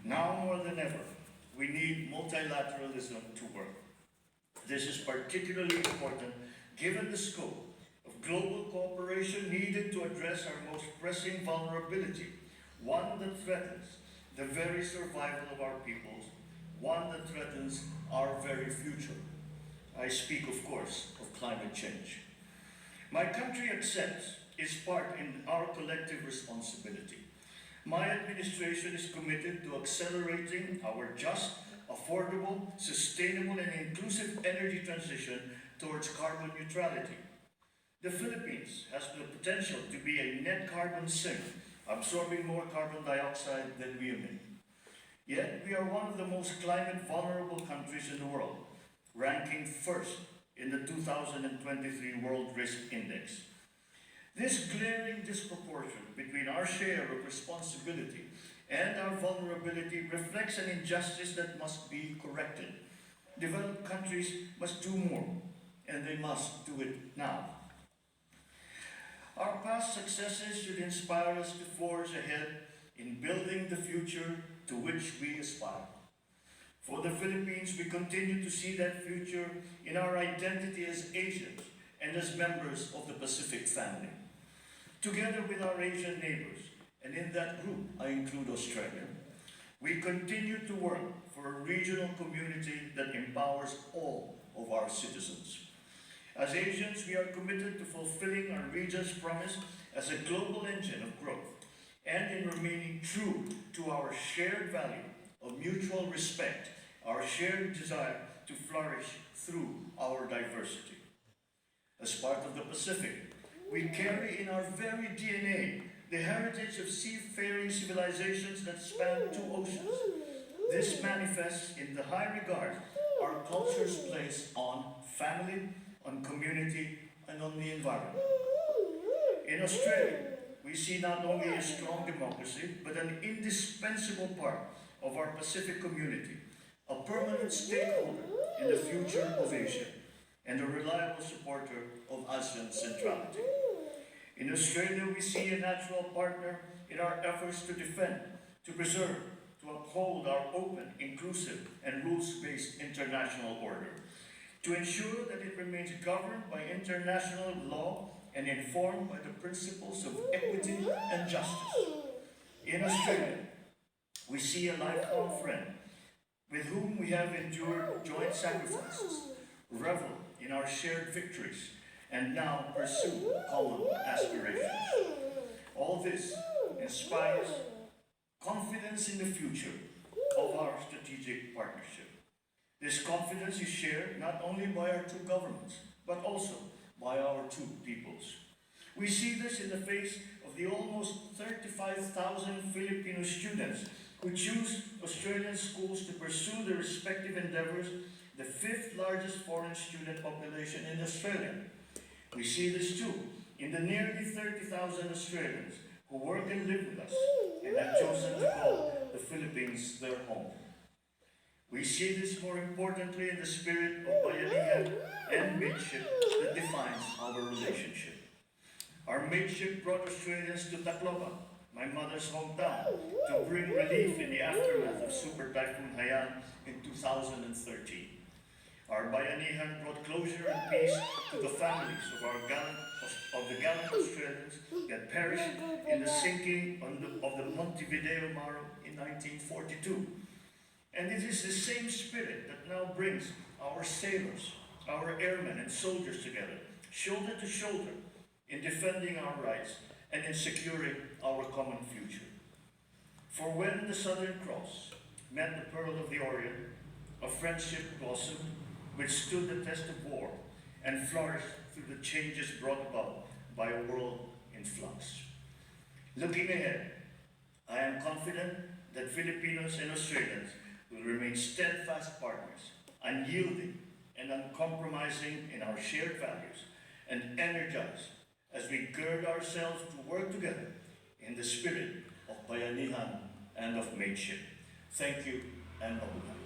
Now more than ever, we need multilateralism to work. This is particularly important given the scope of global cooperation needed to address our most pressing vulnerability, one that threatens the very survival of our peoples, one that threatens our very future. I speak, of course, of climate change. My country accepts its part in our collective responsibility. My administration is committed to accelerating our just, affordable, sustainable, and inclusive energy transition towards carbon neutrality. The Philippines has the potential to be a net carbon sink, absorbing more carbon dioxide than we emit. Yet, we are one of the most climate vulnerable countries in the world, ranking first in the 2023 World Risk Index. This glaring disproportion between our share of responsibility and our vulnerability reflects an injustice that must be corrected. Developed countries must do more, and they must do it now. Our past successes should inspire us to forge ahead in building the future to which we aspire. For the Philippines, we continue to see that future in our identity as Asians and as members of the Pacific family. Together with our Asian neighbors, and in that group I include Australia, we continue to work for a regional community that empowers all of our citizens. As Asians, we are committed to fulfilling our region's promise as a global engine of growth and in remaining true to our shared value of mutual respect, our shared desire to flourish through our diversity. As part of the Pacific, we carry in our very DNA the heritage of seafaring civilizations that span two oceans. This manifests in the high regard our cultures place on family, on community, and on the environment. In Australia, we see not only a strong democracy, but an indispensable part of our Pacific community, a permanent stakeholder in the future of Asia, and a reliable supporter of ASEAN centrality. In Australia, we see a natural partner in our efforts to defend, to preserve, to uphold our open, inclusive, and rules-based international order, to ensure that it remains governed by international law and informed by the principles of equity and justice. In Australia, we see a lifelong friend with whom we have endured joint sacrifices, revel in our shared victories, and now pursue common aspirations. All this inspires confidence in the future of our strategic partnership. This confidence is shared not only by our two governments, but also by our two peoples. We see this in the face of the almost 35,000 Filipino students who choose Australian schools to pursue their respective endeavors, the fifth largest foreign student population in Australia. We see this too in the nearly 30,000 Australians who work and live with us and have chosen to call the Philippines their home. We see this more importantly in the spirit of bayanihan and mateship that defines our relationship. Our mateship brought Australians to Tacloban, my mother's hometown, to bring relief in the aftermath of Super Typhoon Haiyan in 2013. Our bayanihan brought closure and peace to the families of the gallant Australians that perished in the sinking of the Montevideo Maru in 1942. And it is the same spirit that now brings our sailors, our airmen and soldiers together, shoulder to shoulder, in defending our rights and in securing our common future. For when the Southern Cross met the Pearl of the Orient, a friendship blossomed which stood the test of war and flourished through the changes brought about by a world in flux. Looking ahead, I am confident that Filipinos and Australians will remain steadfast partners, unyielding and uncompromising in our shared values, and energized as we gird ourselves to work together in the spirit of bayanihan and of mateship. Thank you and mabuhay.